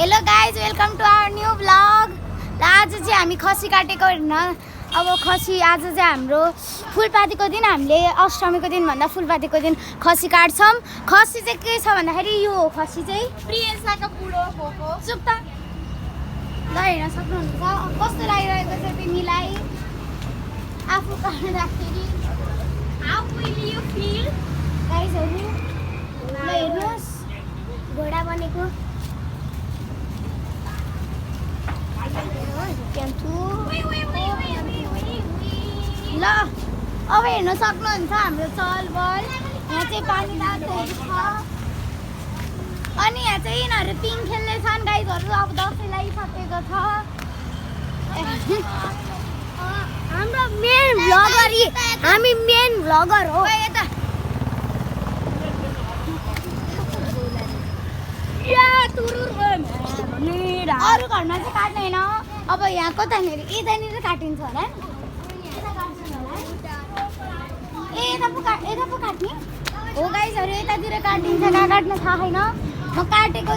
Hello guys, welcome to our new blog. आज चाहिँ हामी खसी काटेको होइन। अब खसी आज चाहिँ हाम्रो फुलपातीको दिन, हामीले अष्टमीको दिन भन्दा फुलपातीको दिन खसी काट्छौँ। खसी चाहिँ के छ भन्दाखेरि यो हो, खसी चाहिँ प्रियेशको बुढो फोको चुप त ल हेर्न सक्नुहुन्छ कस्तो लागिरहेको छ तिमीलाई आफू काट्दाखेरि। हाउ विल यु फिल गाइजहरू ल हेर्नुहोस्, घोडा बनेको ल अब हेर्न सक्नुहुन्छ हाम्रो चहलपहल। यहाँ चाहिँ पानी रातहरू छ अनि यहाँ चाहिँ यिनीहरू पिङ खेल्नेछन् गाइजहरू। अब दसैँ लगाइसकेको छ। हाम्रो मेन भ्लगर, हामी मेन भ्लगर हो। अरू घरमा चाहिँ काट्दैन। अब यहाँ कतानिर यतानिर काटिन्छ होला। यता पो काट्ने हो गाइजहरू, यतातिर काटिन्छ, कहाँ काट्न थाहा छैन। म काटेको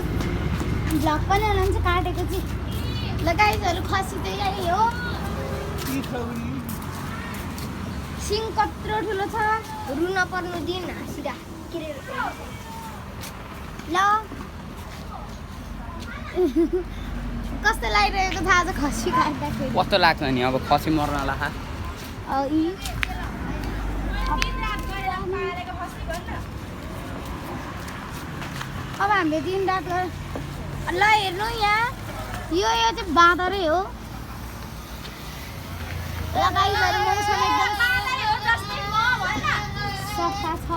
भ्लग पनि हुनुहुन्छ काटेको चाहिँ। ल गाइजहरू, खसी चाहिँ यही हो। सिङ कत्रो ठुलो छ, रुन पर्नु दिन हाँसिरा के रे ल। कस्तो लागिरहेको छ आज खसी काट्दाखेरि? कस्तो लाग्छ नि अब खसी मर्न लाग्छ। अब हामीले दिन रात ल हेर्नु यहाँ यो चाहिँ बाँदरै हो। गाइजहरू मौसम एकदम सफा छ।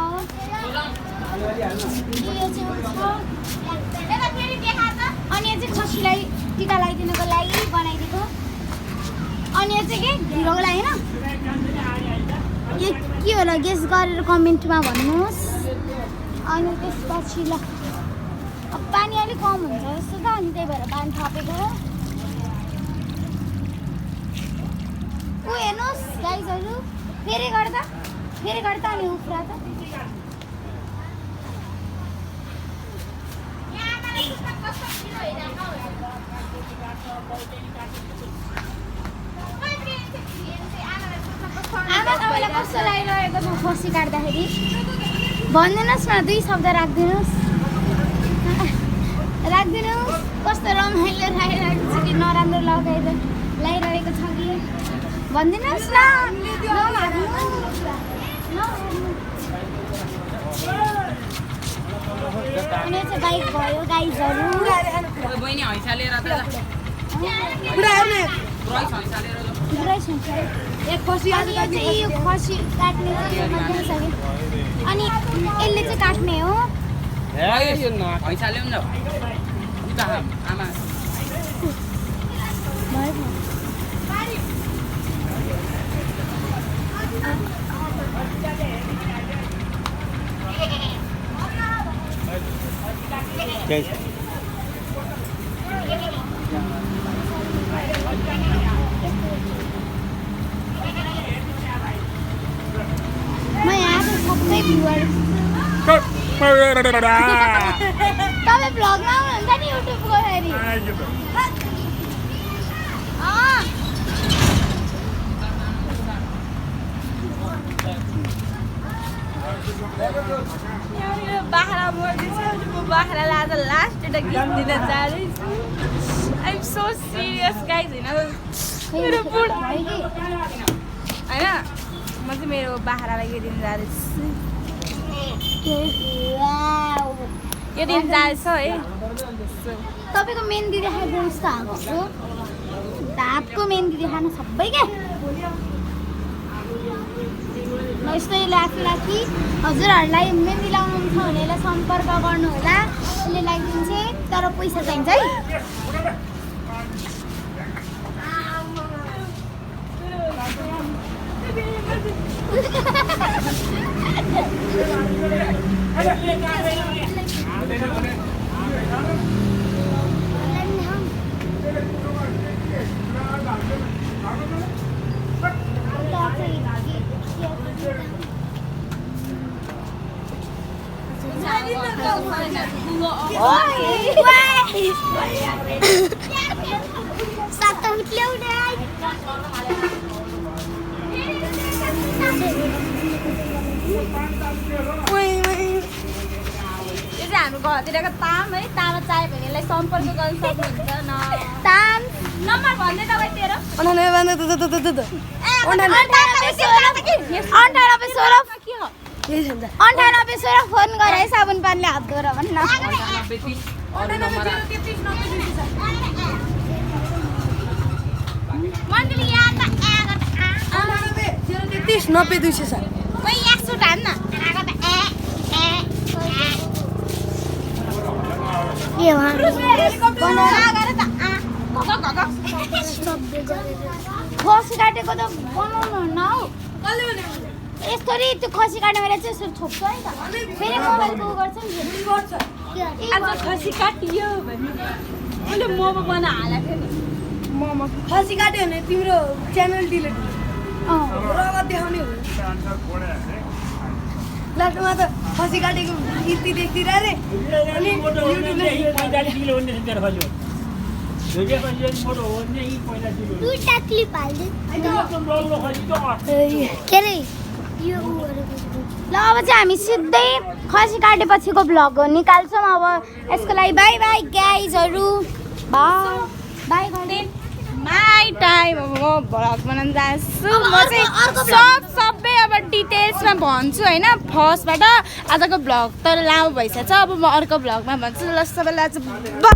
अनि यहाँ चाहिँ खसीलाई टिका लगाइदिनुको लागि बनाइदिएको। अनि यहाँ चाहिँ के हिरोको लागि होइन, के होला गेस गरेर कमेन्टमा भन्नुहोस्। अनि त्यसपछि ल अब पानी अलिक कम हुन्छ जस्तो छ, अनि त्यही भएर पानी थपेको हो। ऊ हेर्नुहोस् गाइजहरू, फेरि गर्दा अनि उफ्रा त आमा तपाईँलाई कस्तो लागिरहेको छ खसी काट्दाखेरि? भनिदिनुहोस् न, 2 शब्द राखिदिनुहोस्। कस्तो रमाइलो लागिरहेको छ कि नराम्रो लगाइरहेको छ कि भनिदिनुहोस् न। अनि चाहिँ बाइक भयो गाइजहरू। बहिनी हैसा लिएर त खसी काट्ने चाहिँ अनि यसले चाहिँ काट्ने हो। हैसा ल्याउनु न आमा। म यहाँ सबै भ्युवर तपाईँ भ्लगमा आउनुहुन्छ नि युट्युबको फेरि। बाख्रा मर्दैछ। म बाख्रालाई आज लास्ट एउटा गीत दिन जाँदैछु। I am so serious guys. होइन मेरो बुढ होइन, म चाहिँ मेरो बाख्रालाई यो दिन जाँदैछु। यो दिन जाँदैछ है। तपाईँको मेहन्दी देखाइदिनुहोस् त हाम्रो हातको मेहन्दी देखाउनु सबै क्या। यस्तै लाखी हजुरहरूलाई मेहन्दी लाउनु छ भने यसलाई सम्पर्क गर्नु होला, यसले लगाइदिन्छ, तर पैसा चाहिन्छ है। Oi! सातो ल्याउनै यो चाहिँ हाम्रो घरतिरको ताम है तामा चाहियो भने यसलाई सम्पर्क गर्न सक्नुहुन्छ न ताम नम्बर भन्दै तपाईँ तेरो 98 फोन गर है साबुन पानीले हात धोएर भन्न 98 अरू नम्बर मण्डली यहाँ त 33 90 207 कोही एकसुट हान्न खसी काटेको त बनाउनु न हौ यसरी त्यो खसी काट्ने बेला चाहिँ यसरी छोप्छ है त फेरि मोबाइलको गर्छ नि आज खसी काटियो भने मैले मोमो बनाएर हालेको थिएँ नि मोमो खसी काट्यो भने तिम्रो च्यानल डिलिट रगत देखाउने हो लास्टमा त खसी काटेको गीत देख्दिरह रे अनि युट्युबले दुईटा क्लिप हाल्दै के रे यो ल अब चाहिँ हामी सिधै खसी काटेपछिको भ्लग निकाल्छौँ अब यसको लागि बाई बाई गाइजहरू बाई गर्दै माई टाइम अब म भ्लग बनाउन जान्छु म चाहिँ सबै अब डिटेल्समा भन्छु होइन फर्स्टबाट आजको भ्लग त लामो भइसकेछ अब म अर्को भ्लगमा भन्छु ल सबैलाई चाहिँ